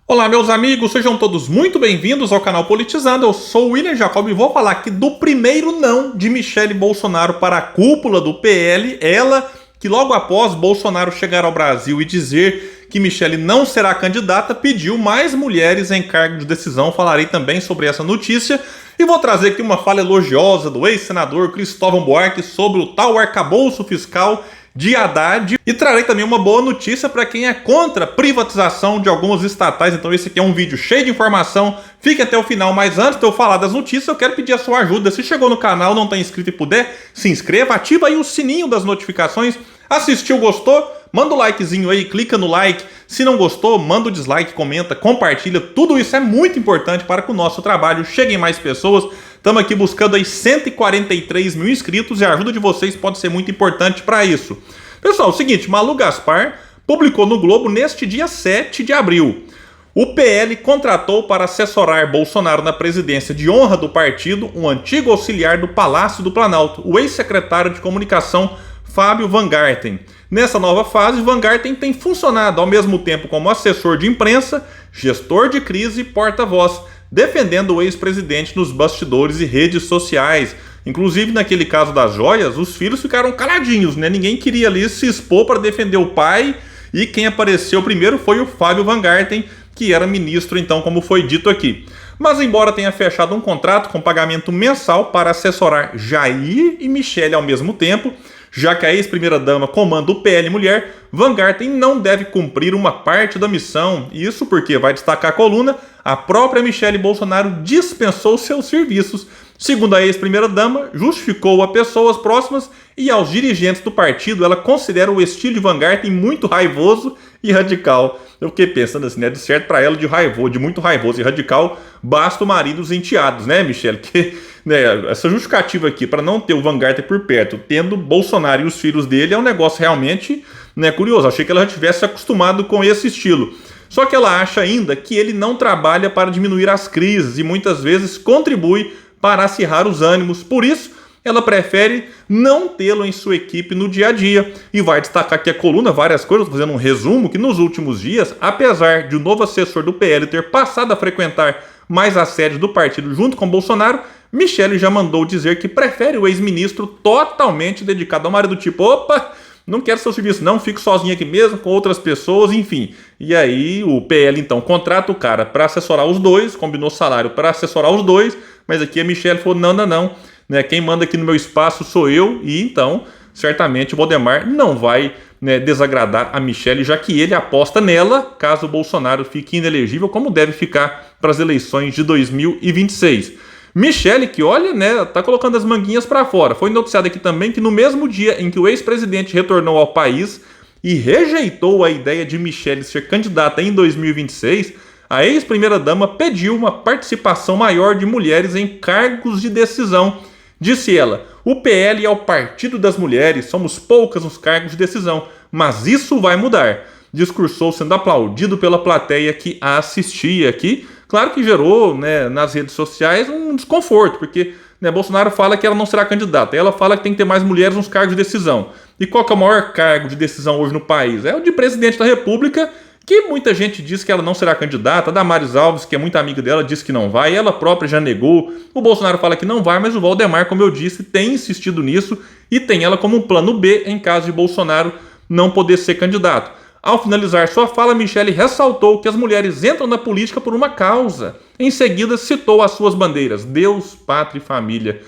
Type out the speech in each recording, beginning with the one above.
Olá, meus amigos, sejam todos muito bem-vindos ao canal Politizando. Eu sou o William Jacob e vou falar aqui do primeiro não de Michele Bolsonaro para a cúpula do PL. Ela que logo após Bolsonaro chegar ao Brasil e dizer que Michele não será candidata, pediu mais mulheres em cargo de decisão. Falarei também sobre essa notícia e vou trazer aqui uma fala elogiosa do ex-senador Cristóvão Buarque sobre o tal arcabouço fiscal de Haddad, e trarei também uma boa notícia para quem é contra a privatização de algumas estatais. Então esse aqui é um vídeo cheio de informação, fique até o final. Mas antes de eu falar das notícias, eu quero pedir a sua ajuda. Se chegou no canal, não está inscrito e puder, se inscreva, ativa aí o sininho das notificações. Assistiu, gostou? Manda o likezinho aí, clica no like. Se não gostou, manda o dislike, comenta, compartilha. Tudo isso é muito importante para que o nosso trabalho chegue em mais pessoas. Estamos aqui buscando aí 143 mil inscritos e a ajuda de vocês pode ser muito importante para isso. Pessoal, é o seguinte, Malu Gaspar publicou no Globo neste dia 7 de abril. O PL contratou para assessorar Bolsonaro na presidência de honra do partido um antigo auxiliar do Palácio do Planalto, o ex-secretário de comunicação Fábio Van Garten. Nessa nova fase, Van Garten tem funcionado ao mesmo tempo como assessor de imprensa, gestor de crise e porta-voz, defendendo o ex-presidente nos bastidores e redes sociais. Inclusive, naquele caso das joias, os filhos ficaram caladinhos, né? Ninguém queria ali se expor para defender o pai, e quem apareceu primeiro foi o Fábio Van Garten, que era ministro, então, como foi dito aqui. Mas, embora tenha fechado um contrato com pagamento mensal para assessorar Jair e Michele ao mesmo tempo, já que a ex-primeira-dama comanda o PL Mulher, Van Garten não deve cumprir uma parte da missão. Isso porque, vai destacar a coluna, a própria Michele Bolsonaro dispensou seus serviços. Segundo a ex-primeira-dama, justificou a pessoas próximas e aos dirigentes do partido. Ela considera o estilo de Van Garten muito raivoso e radical. Eu fiquei pensando assim, né? De certo para ela de muito raivoso e radical, basta o marido dos enteados, né, Michele? Que, né, essa justificativa aqui para não ter o Van Garten por perto, tendo Bolsonaro e os filhos dele, é um negócio realmente, né, curioso. Achei que ela já tivesse acostumado com esse estilo. Só que ela acha ainda que ele não trabalha para diminuir as crises e muitas vezes contribui para acirrar os ânimos. Por isso, ela prefere não tê-lo em sua equipe no dia a dia. E vai destacar aqui a coluna várias coisas, fazendo um resumo, que nos últimos dias, apesar de o novo assessor do PL ter passado a frequentar mais a sede do partido junto com Bolsonaro, Michele já mandou dizer que prefere o ex-ministro totalmente dedicado ao marido, tipo, opa, não quero seu serviço não, fico sozinho aqui mesmo, com outras pessoas, enfim. E aí o PL então contrata o cara para assessorar os dois, combinou salário para assessorar os dois, mas aqui a Michele falou, não, né, quem manda aqui no meu espaço sou eu, e então certamente o Valdemar não vai, né, desagradar a Michele, já que ele aposta nela, caso o Bolsonaro fique inelegível, como deve ficar para as eleições de 2026. Michele, que olha, né, tá colocando as manguinhas para fora. Foi noticiado aqui também que no mesmo dia em que o ex-presidente retornou ao país e rejeitou a ideia de Michele ser candidata em 2026, a ex-primeira-dama pediu uma participação maior de mulheres em cargos de decisão. Disse ela, o PL é o partido das mulheres, somos poucas nos cargos de decisão, mas isso vai mudar. Discursou sendo aplaudido pela plateia que a assistia aqui. Claro que gerou, né, nas redes sociais um desconforto, porque, né, Bolsonaro fala que ela não será candidata, ela fala que tem que ter mais mulheres nos cargos de decisão. E qual que é o maior cargo de decisão hoje no país? É o de presidente da República, que muita gente diz que ela não será candidata. A Damares Alves, que é muito amiga dela, disse que não vai, ela própria já negou. O Bolsonaro fala que não vai, mas o Valdemar, como eu disse, tem insistido nisso e tem ela como um plano B em caso de Bolsonaro não poder ser candidato. Ao finalizar sua fala, Michele ressaltou que as mulheres entram na política por uma causa. Em seguida, citou as suas bandeiras: Deus, pátria e família.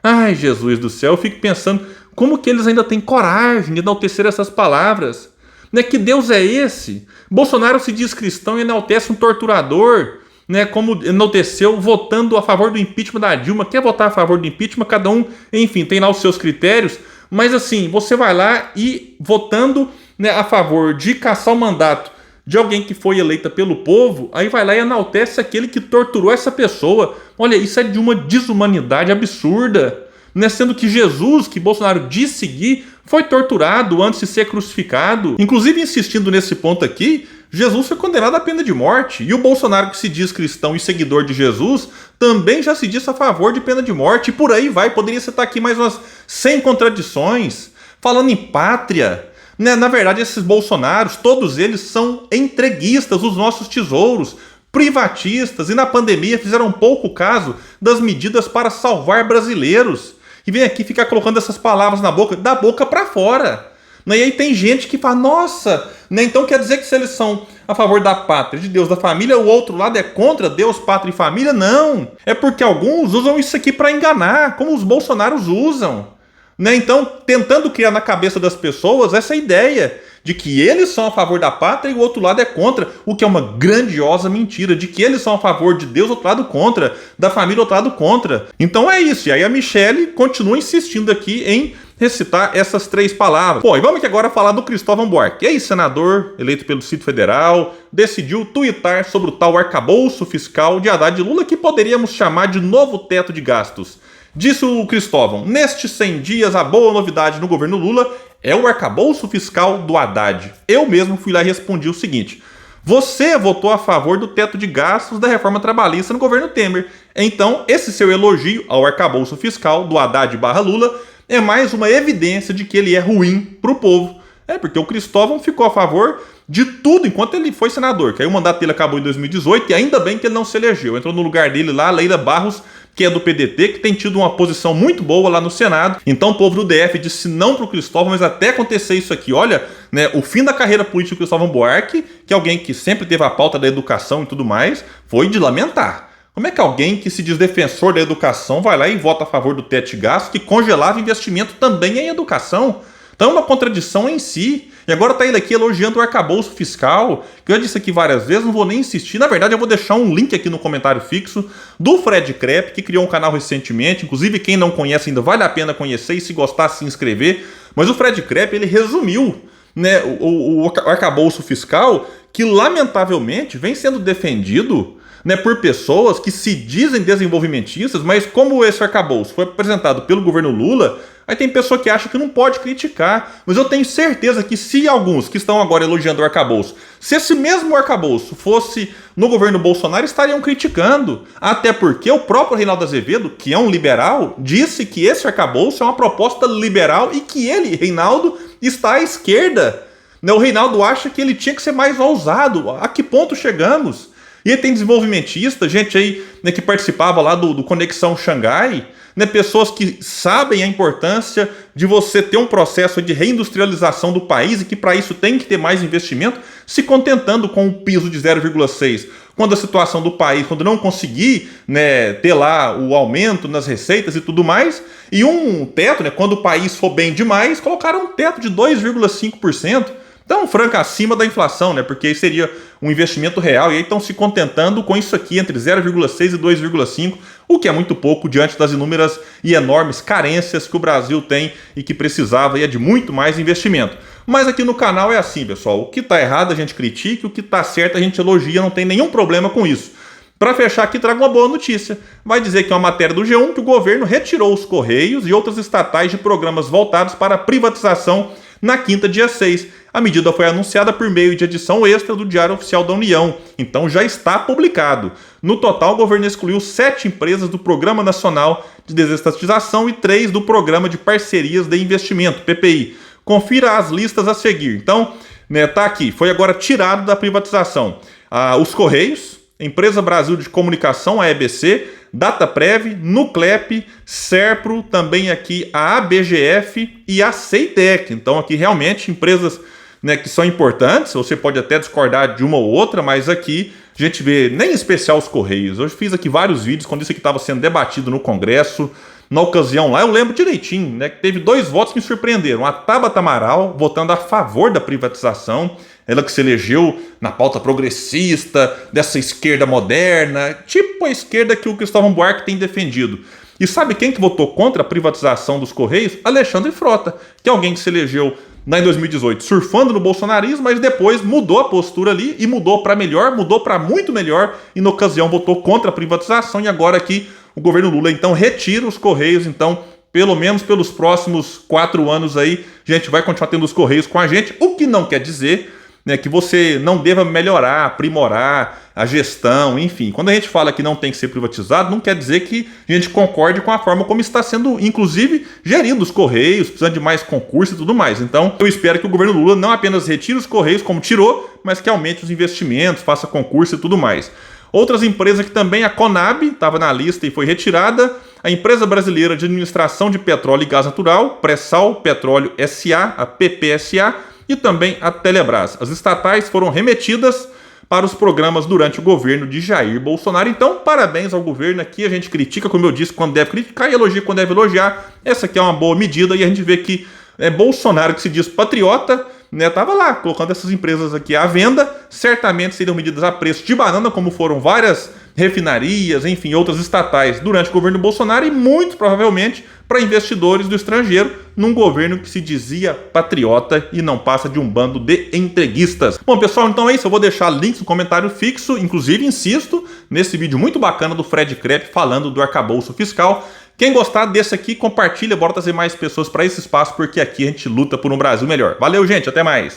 Ai, Jesus do céu, eu fico pensando como que eles ainda têm coragem de enaltecer essas palavras. Né? Que Deus é esse? Bolsonaro se diz cristão e enaltece um torturador, né? Como enalteceu votando a favor do impeachment da Dilma. Quer votar a favor do impeachment? Cada um, enfim, tem lá os seus critérios. Mas assim, você vai lá e votando, né, a favor de caçar o mandato de alguém que foi eleita pelo povo, aí vai lá e enaltece aquele que torturou essa pessoa. Olha, isso é de uma desumanidade absurda, né? Sendo que Jesus, que Bolsonaro diz seguir, foi torturado antes de ser crucificado. Inclusive, insistindo nesse ponto aqui, Jesus foi condenado à pena de morte. E o Bolsonaro, que se diz cristão e seguidor de Jesus, também já se diz a favor de pena de morte. E por aí vai, poderia citar aqui mais umas 100 contradições. Falando em pátria, Né? Na verdade, esses Bolsonaros, todos eles são entreguistas, os nossos tesouros, privatistas, e na pandemia fizeram pouco caso das medidas para salvar brasileiros. E vem aqui ficar colocando essas palavras na boca, da boca para fora. Né? E aí tem gente que fala, nossa, né? Então quer dizer que se eles são a favor da pátria, de Deus, da família, o outro lado é contra Deus, pátria e família? Não. É porque alguns usam isso aqui para enganar, como os bolsonaros usam. Né? Então, tentando criar na cabeça das pessoas essa ideia de que eles são a favor da pátria e o outro lado é contra, o que é uma grandiosa mentira, de que eles são a favor de Deus, outro lado contra, da família, outro lado contra. Então é isso, e aí a Michelle continua insistindo aqui em recitar essas 3 palavras. Bom, e vamos aqui agora falar do Cristóvão Buarque, ex-senador, eleito pelo Distrito Federal, decidiu tuitar sobre o tal arcabouço fiscal de Haddad e Lula, que poderíamos chamar de novo teto de gastos. Disse o Cristóvão, nestes 100 dias a boa novidade no governo Lula é o arcabouço fiscal do Haddad. Eu mesmo fui lá e respondi o seguinte: você votou a favor do teto de gastos da reforma trabalhista no governo Temer. Então, esse seu elogio ao arcabouço fiscal do Haddad/Lula é mais uma evidência de que ele é ruim para o povo. É porque o Cristóvão ficou a favor de tudo enquanto ele foi senador, que aí o mandato dele acabou em 2018 e ainda bem que ele não se elegeu. Entrou no lugar dele lá a Leila Barros, que é do PDT, que tem tido uma posição muito boa lá no Senado. Então o povo do DF disse não pro Cristóvão, mas até acontecer isso aqui, olha, né, o fim da carreira política do Cristóvão Buarque, que é alguém que sempre teve a pauta da educação e tudo mais, foi de lamentar. Como é que alguém que se diz defensor da educação vai lá e vota a favor do teto de gastos que congelava investimento também em educação? Então é uma contradição em si. E agora está ele aqui elogiando o arcabouço fiscal, que eu já disse aqui várias vezes, não vou nem insistir. Na verdade, eu vou deixar um link aqui no comentário fixo do Fred Krepp, que criou um canal recentemente. Inclusive, quem não conhece ainda, vale a pena conhecer e se gostar, se inscrever. Mas o Fred Krepp, ele resumiu, né, o arcabouço fiscal, que lamentavelmente vem sendo defendido, né, por pessoas que se dizem desenvolvimentistas, mas como esse arcabouço foi apresentado pelo governo Lula, aí tem pessoa que acha que não pode criticar. Mas eu tenho certeza que se alguns que estão agora elogiando o arcabouço, se esse mesmo arcabouço fosse no governo Bolsonaro, estariam criticando. Até porque o próprio Reinaldo Azevedo, que é um liberal, disse que esse arcabouço é uma proposta liberal e que ele, Reinaldo, está à esquerda. O Reinaldo acha que ele tinha que ser mais ousado. A que ponto chegamos? E aí tem desenvolvimentista, gente aí, né, que participava lá do Conexão Xangai, né, pessoas que sabem a importância de você ter um processo de reindustrialização do país e que para isso tem que ter mais investimento, se contentando com um piso de 0,6. Quando a situação do país, quando não conseguir, né, ter lá o aumento nas receitas e tudo mais, e um teto, né, quando o país for bem demais, colocaram um teto de 2,5%. Então, franca acima da inflação, né? Porque aí seria um investimento real. E aí estão se contentando com isso aqui, entre 0,6 e 2,5, o que é muito pouco diante das inúmeras e enormes carências que o Brasil tem e que precisava e é de muito mais investimento. Mas aqui no canal é assim, pessoal. O que está errado a gente critica, o que está certo a gente elogia, não tem nenhum problema com isso. Para fechar aqui, trago uma boa notícia. Vai dizer que é uma matéria do G1 que o governo retirou os Correios e outras estatais de programas voltados para a privatização na quinta, dia 6. A medida foi anunciada por meio de edição extra do Diário Oficial da União, então já está publicado. No total, o governo excluiu 7 empresas do Programa Nacional de Desestatização e 3 do Programa de Parcerias de Investimento, PPI. Confira as listas a seguir. Então, né, tá aqui, foi agora tirado da privatização os Correios, Empresa Brasil de Comunicação, a EBC, Dataprev, Nuclep, Serpro, também aqui a ABGF e a Ceitec. Então aqui realmente empresas, né, que são importantes, você pode até discordar de uma ou outra, mas aqui a gente vê, nem em especial os Correios. Eu fiz aqui vários vídeos quando isso aqui estava sendo debatido no Congresso. Na ocasião lá, eu lembro direitinho, né, que teve 2 votos que me surpreenderam. A Tabata Amaral votando a favor da privatização, ela que se elegeu na pauta progressista, dessa esquerda moderna, tipo a esquerda que o Cristóvão Buarque tem defendido. E sabe quem que votou contra a privatização dos Correios? Alexandre Frota, que é alguém que se elegeu lá em 2018 surfando no bolsonarismo, mas depois mudou a postura ali e mudou para melhor, mudou para muito melhor, e na ocasião votou contra a privatização, e agora aqui o governo Lula então retira os Correios. Então, pelo menos pelos próximos 4 anos aí, a gente vai continuar tendo os Correios com a gente, o que não quer dizer, né, que você não deva melhorar, aprimorar a gestão, enfim. Quando a gente fala que não tem que ser privatizado, não quer dizer que a gente concorde com a forma como está sendo, inclusive, gerindo os Correios, precisando de mais concurso e tudo mais. Então, eu espero que o governo Lula não apenas retire os Correios, como tirou, mas que aumente os investimentos, faça concurso e tudo mais. Outras empresas que também, a Conab, estava na lista e foi retirada, a Empresa Brasileira de Administração de Petróleo e Gás Natural, Pré-Sal Petróleo SA, a PPSA, e também a Telebrás. As estatais foram remetidas para os programas durante o governo de Jair Bolsonaro. Então, parabéns ao governo. Aqui a gente critica, como eu disse, quando deve criticar e elogia quando deve elogiar. Essa aqui é uma boa medida e a gente vê que Bolsonaro, que se diz patriota, né, tava lá colocando essas empresas aqui à venda. Certamente seriam medidas a preço de banana, como foram várias refinarias, enfim, outras estatais durante o governo Bolsonaro, e muito provavelmente para investidores do estrangeiro num governo que se dizia patriota e não passa de um bando de entreguistas. Bom, pessoal, então é isso. Eu vou deixar links no comentário fixo. Inclusive, insisto, nesse vídeo muito bacana do Fred Krepp falando do arcabouço fiscal. Quem gostar desse aqui, compartilha, bora trazer mais pessoas para esse espaço, porque aqui a gente luta por um Brasil melhor. Valeu, gente, até mais!